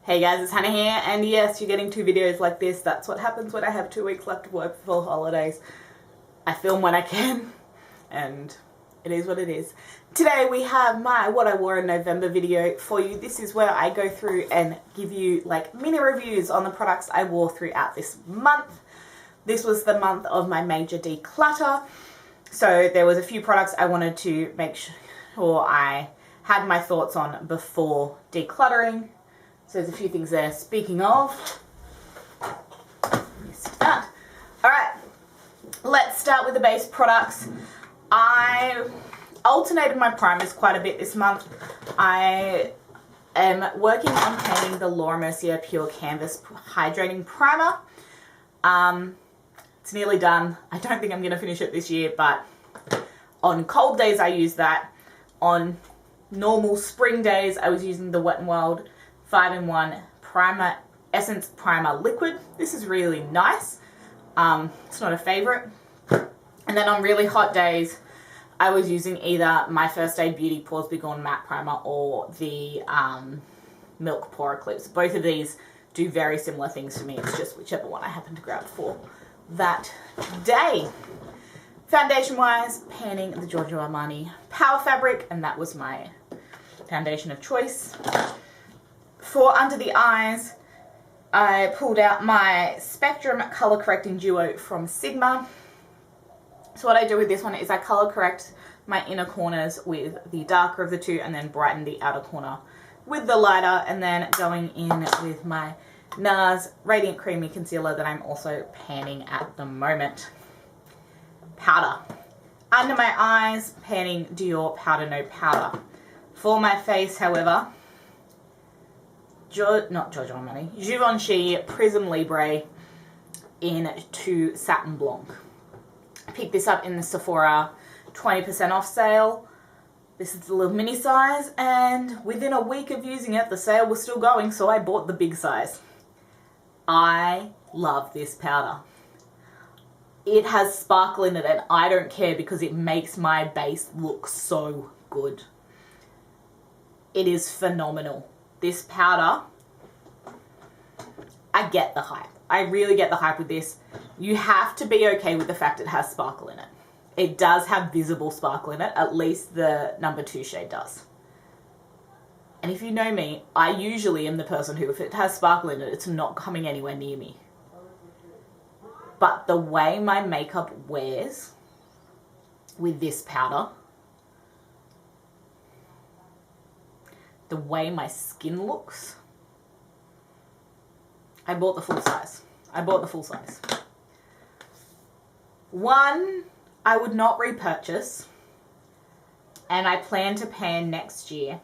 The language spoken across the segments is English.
Hey guys, it's Hannah here, and yes, you're getting 2 videos like this. That's what happens when I have 2 weeks left of work before holidays. I film when I can, and it is what it is. Today we have my What I Wore in November video for you. This is where I go through and give you like mini reviews on the products I wore throughout this month. This was the month of my major declutter, so there was a few products I wanted to make sure I had my thoughts on before decluttering. So there's a few things there. Speaking of, that. All right, let's start with the base products. I alternated my primers quite a bit this month. I am working on painting the Littlemissartsie Pure Canvas Hydrating Primer. It's nearly done. I don't think I'm going to finish it this year, but on cold days I use that. On normal spring days I was using the Wet n Wild 5-in-1 Primer Essence Primer Liquid. This is really nice. It's not a favorite. And then on really hot days, I was using either my First Aid Beauty Pores Be Gone Matte Primer or the Milk Pore Eclipse. Both of these do very similar things to me. It's just whichever one I happen to grab for that day. Foundation-wise, panning the Giorgio Armani Power Fabric, and that was my foundation of choice. For under the eyes, I pulled out my Spectrum Color Correcting Duo from Sigma. So what I do with this one is I color correct my inner corners with the darker of the two and then brighten the outer corner with the lighter, and then going in with my NARS Radiant Creamy Concealer that I'm also panning at the moment. Powder. Under my eyes, panning Dior Powder No Powder. For my face, however, Givenchy Prism Libre in 2 Satin Blanc. I picked this up in the Sephora 20% off sale. This is the little mini size, and within a week of using it, the sale was still going, so I bought the big size. I love this powder. It has sparkle in it, and I don't care because it makes my base look so good. It is phenomenal. This powder, I get the hype. I really get the hype with this. You have to be okay with the fact it has sparkle in it. It does have visible sparkle in it, at least the number 2 shade does. And if you know me, I usually am the person who, if it has sparkle in it, it's not coming anywhere near me. But the way my makeup wears with this powder, the way my skin looks, I bought the full size. I bought the full size. One I would not repurchase, and I plan to pan next year,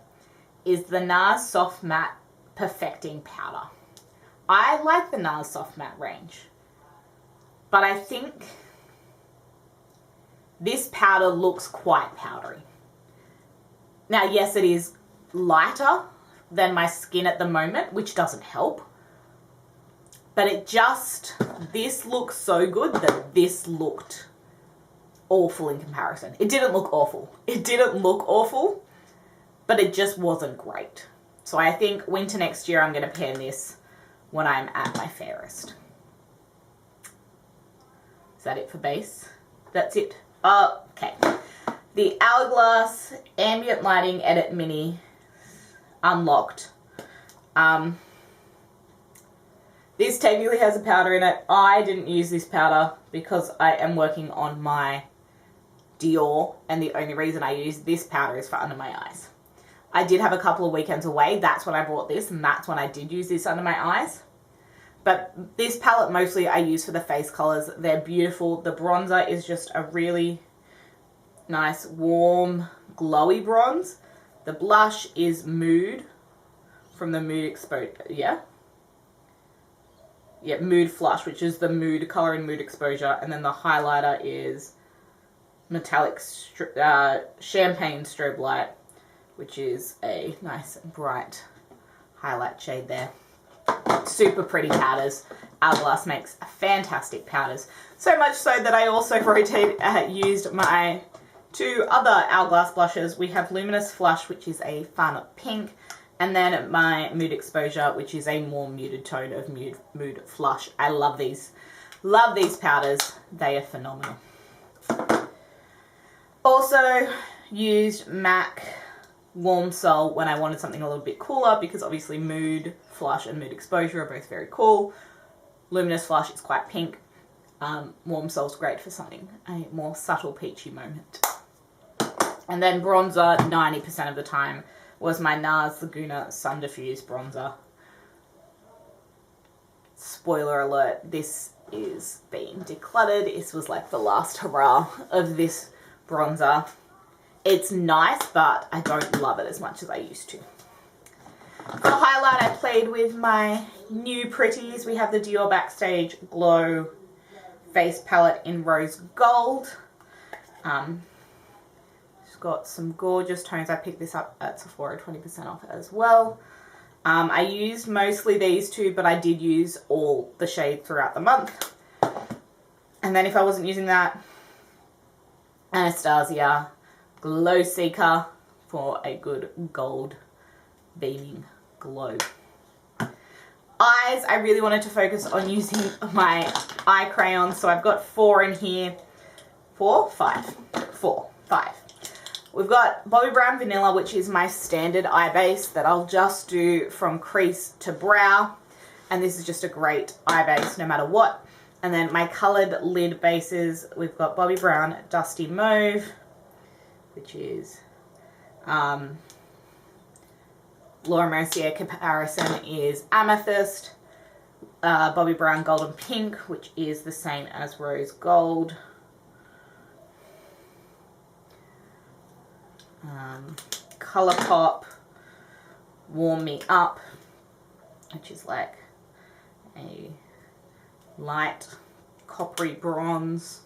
is the NARS Soft Matte Perfecting Powder. I like the NARS Soft Matte range, but I think this powder looks quite powdery. Now, yes, it is lighter than my skin at the moment, which doesn't help. But it just, this looks so good that this looked awful in comparison. It didn't look awful. It didn't look awful, but it just wasn't great. So I think winter next year I'm going to pan this when I'm at my fairest. Is that it for base? That's it. Okay. The Hourglass Ambient Lighting Edit Mini Unlocked. This technically has a powder in it. I didn't use this powder because I am working on my Dior, and the only reason I use this powder is for under my eyes. I did have a couple of weekends away. That's when I bought this, and that's when I did use this under my eyes. But this palette mostly I use for the face colors. They're beautiful. The bronzer is just a really nice, warm, glowy bronze. The blush is Mood from the Mood Exposure, Mood Flush, which is the Mood color in Mood Exposure, and then the highlighter is Metallic Champagne Strobe Light, which is a nice bright highlight shade there. Super pretty powders. Hourglass makes fantastic powders. So much so that I also used my 2 other Hourglass blushes. We have Luminous Flush, which is a fun pink, And then my Mood Exposure, which is a more muted tone of Mood Flush. I love these. Love these powders. They are phenomenal. Also used MAC Warm Soul when I wanted something a little bit cooler, because obviously Mood Flush and Mood Exposure are both very cool. Luminous Flush is quite pink. Warm Soul's great for something, a more subtle peachy moment. And then bronzer, 90% of the time, was my NARS Laguna Sun Diffuse bronzer. Spoiler alert, this is being decluttered. This was like the last hurrah of this bronzer. It's nice, but I don't love it as much as I used to. For highlight, I played with my new pretties. We have the Dior Backstage Glow face palette in rose gold. It's got some gorgeous tones. I picked this up at Sephora, 20% off as well. I used mostly these two, but I did use all the shades throughout the month. And then if I wasn't using that, Anastasia Glow Seeker for a good gold beaming glow. Eyes, I really wanted to focus on using my eye crayons, so I've got 4 in here. 4? 5. 4. 5. We've got Bobbi Brown Vanilla, which is my standard eye base that I'll just do from crease to brow. And this is just a great eye base no matter what. And then my coloured lid bases, we've got Bobbi Brown Dusty Mauve, which is Laura Mercier comparison is Amethyst. Bobbi Brown Golden Pink, which is the same as Rose Gold. Colourpop Warm Me Up, which is like a light coppery bronze.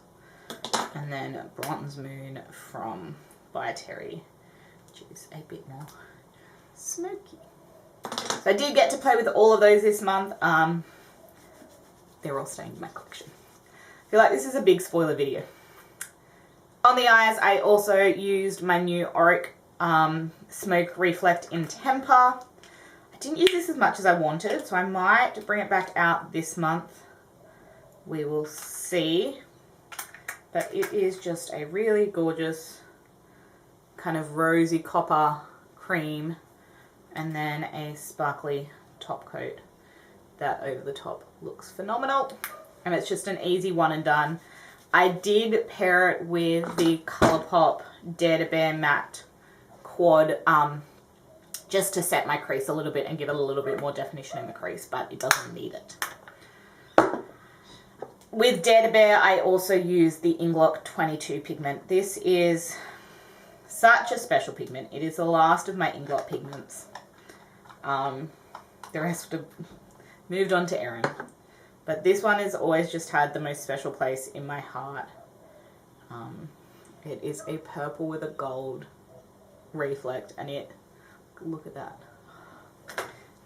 And then Bronze Moon from By Terry, which is a bit more smoky. So I did get to play with all of those this month. They're all staying in my collection. I feel like this is a big spoiler video. On the eyes, I also used my new Auric Smoke Reflect in Temper. I didn't use this as much as I wanted, so I might bring it back out this month. We will see. But it is just a really gorgeous kind of rosy copper cream, and then a sparkly top coat that over the top looks phenomenal. And it's just an easy one and done. I did pair it with the Colourpop Dare to Bear Matte Quad just to set my crease a little bit and give it a little bit more definition in the crease, but it doesn't need it. With Dare to Bear, I also use the Inglot 22 pigment. This is such a special pigment. It is the last of my Inglot pigments. The rest have moved on to Erin. But this one has always just had the most special place in my heart. It is a purple with a gold reflect, and look at that.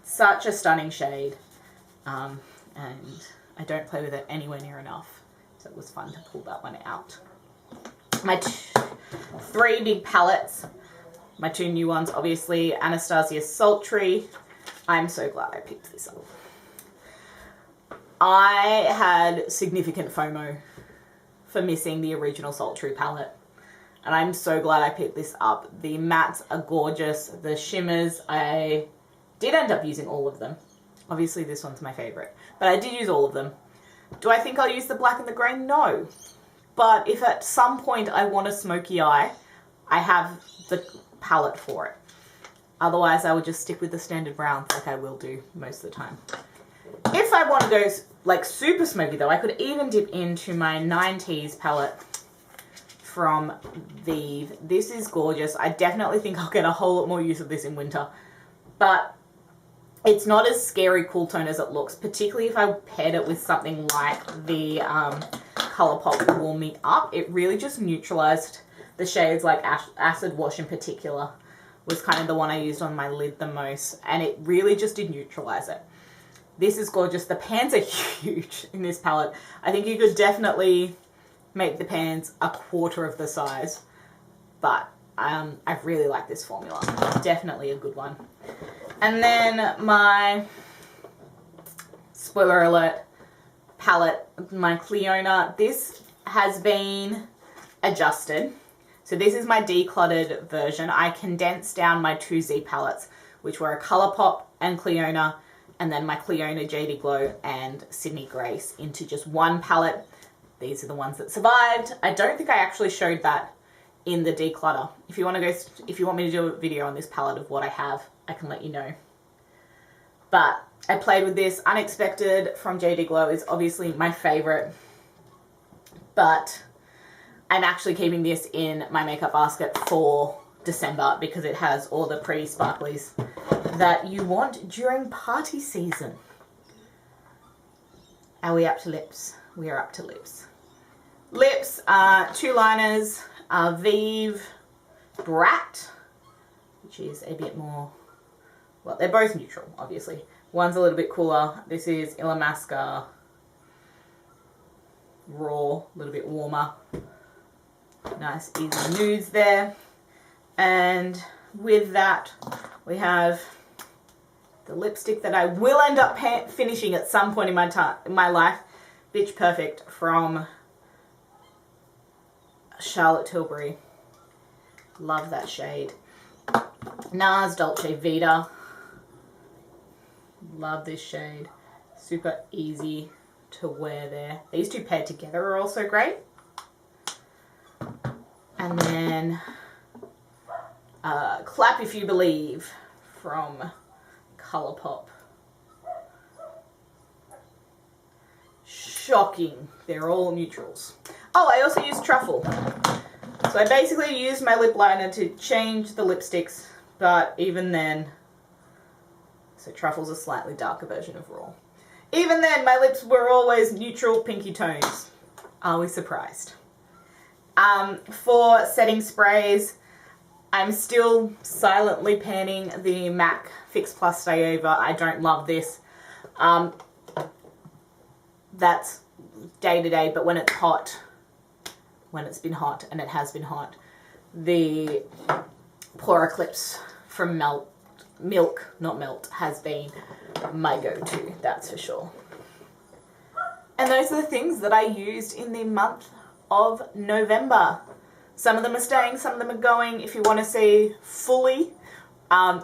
Such a stunning shade. And I don't play with it anywhere near enough, so it was fun to pull that one out. My 3 big palettes, my 2 new ones, obviously Anastasia Sultry. I'm so glad I picked this up. I had significant FOMO for missing the original Sultry palette, and I'm so glad I picked this up. The mattes are gorgeous, the shimmers, I did end up using all of them. Obviously this one's my favourite, but I did use all of them. Do I think I'll use the black and the grey? No. But if at some point I want a smoky eye, I have the palette for it. Otherwise I would just stick with the standard browns like I will do most of the time. If I want to go like super smoky though, I could even dip into my 90s palette from Vive. This is gorgeous. I definitely think I'll get a whole lot more use of this in winter. But it's not as scary cool tone as it looks, particularly if I paired it with something like the Colourpop Warm Me Up. It really just neutralized the shades, like Acid Wash in particular was kind of the one I used on my lid the most, and it really just did neutralize it. This is gorgeous. The pans are huge in this palette. I think you could definitely make the pans a quarter of the size, but I really like this formula. Definitely a good one. And then my, spoiler alert, palette, my Cleona. This has been adjusted. So this is my decluttered version. I condensed down my 2Z palettes, which were a Colourpop and Cleona, and then my Cleona JD Glow and Sydney Grace into just one palette. These are the ones that survived. I don't think I actually showed that in the declutter. If you want me to do a video on this palette of what I have, I can let you know. But I played with this. Unexpected from JD Glow is obviously my favorite, but I'm actually keeping this in my makeup basket for December because it has all the pretty sparklies that you want during party season. Are we up to lips? We are up to lips. Lips, two liners, Vive Brat, which is a bit more, well, they're both neutral, obviously. One's a little bit cooler. This is Littlemissartsie Raw, a little bit warmer. Nice, easy nudes there. And with that, we have the lipstick that I will end up finishing at some point in my life, Bitch Perfect from Charlotte Tilbury. Love that shade. NARS Dolce Vita. Love this shade. Super easy to wear there. These two paired together are also great. And then Clap If You Believe from Colourpop. Shocking. They're all neutrals. Oh, I also used Truffle. So I basically used my lip liner to change the lipsticks, but even then, so Truffle's a slightly darker version of Raw. Even then, my lips were always neutral pinky tones. Are we surprised? For setting sprays, I'm still silently panning the MAC Fix Plus Stay Over. I don't love this. That's day to day, but when it's hot, when it's been hot, and it has been hot, the Pore Eclipse from Milk, not Melt, has been my go-to, that's for sure. And those are the things that I used in the month of November. Some of them are staying, some of them are going. If you want to see fully,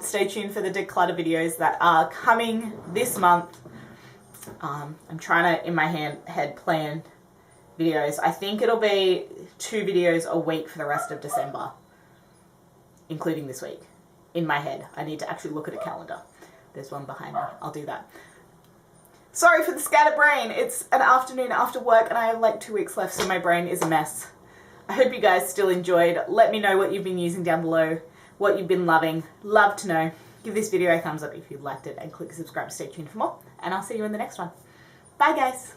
stay tuned for the declutter videos that are coming this month. I'm trying to, in my head, plan videos. I think it'll be 2 videos a week for the rest of December, including this week. In my head. I need to actually look at a calendar. There's one behind me. I'll do that. Sorry for the scattered brain. It's an afternoon after work and I have like 2 weeks left, so my brain is a mess. I hope you guys still enjoyed. Let me know what you've been using down below, what you've been loving. Love to know. Give this video a thumbs up if you liked it and click subscribe to stay tuned for more. And I'll see you in the next one. Bye guys.